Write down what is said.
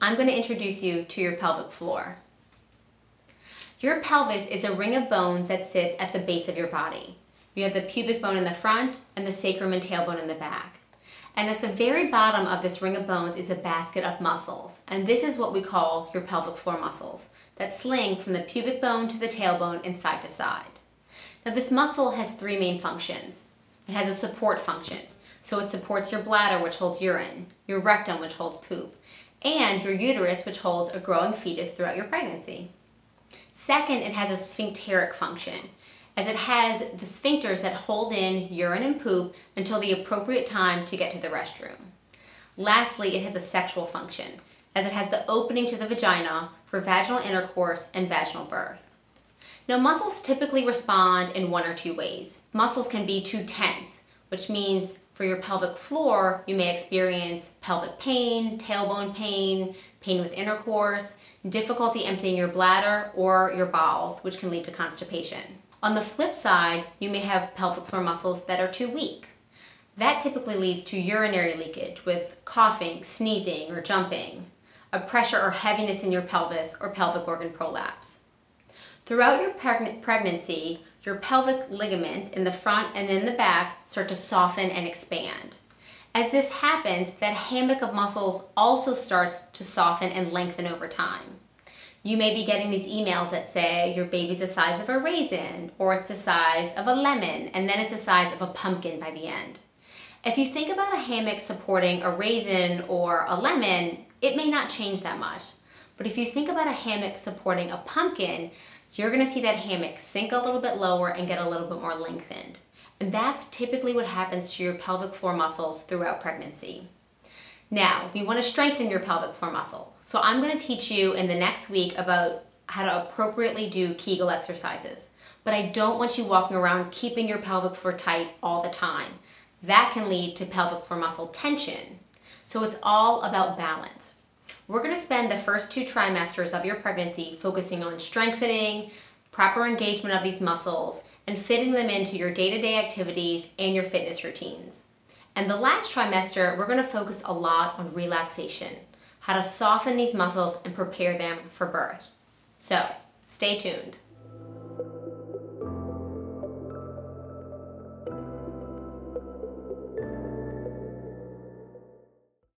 I'm going to introduce you to your pelvic floor. Your pelvis is a ring of bones that sits at the base of your body. You have the pubic bone in the front and the sacrum and tailbone in the back. And at the very bottom of this ring of bones is a basket of muscles. And this is what we call your pelvic floor muscles that sling from the pubic bone to the tailbone and side to side. Now this muscle has three main functions. It has a support function. So it supports your bladder, which holds urine, your rectum, which holds poop, and your uterus, which holds a growing fetus throughout your pregnancy. Second, it has a sphincteric function, as it has the sphincters that hold in urine and poop until the appropriate time to get to the restroom. Lastly, it has a sexual function, as it has the opening to the vagina for vaginal intercourse and vaginal birth. Now, muscles typically respond in one or two ways. Muscles can be too tense, which means for your pelvic floor, you may experience pelvic pain, tailbone pain, pain with intercourse, difficulty emptying your bladder or your bowels, which can lead to constipation. On the flip side, you may have pelvic floor muscles that are too weak. That typically leads to urinary leakage with coughing, sneezing, or jumping, a pressure or heaviness in your pelvis, or pelvic organ prolapse. Throughout your pregnancy, your pelvic ligaments in the front and in the back start to soften and expand. As this happens, that hammock of muscles also starts to soften and lengthen over time. You may be getting these emails that say your baby's the size of a raisin, or it's the size of a lemon, and then it's the size of a pumpkin by the end. If you think about a hammock supporting a raisin or a lemon, it may not change that much. But if you think about a hammock supporting a pumpkin, you're going to see that hammock sink a little bit lower and get a little bit more lengthened. And that's typically what happens to your pelvic floor muscles throughout pregnancy. Now, we want to strengthen your pelvic floor muscle. So I'm going to teach you in the next week about how to appropriately do Kegel exercises. But I don't want you walking around keeping your pelvic floor tight all the time. That can lead to pelvic floor muscle tension. So it's all about balance. We're going to spend the first 2 trimesters of your pregnancy focusing on strengthening, proper engagement of these muscles, and fitting them into your day-to-day activities and your fitness routines. And the last trimester, we're going to focus a lot on relaxation, how to soften these muscles and prepare them for birth. So, stay tuned.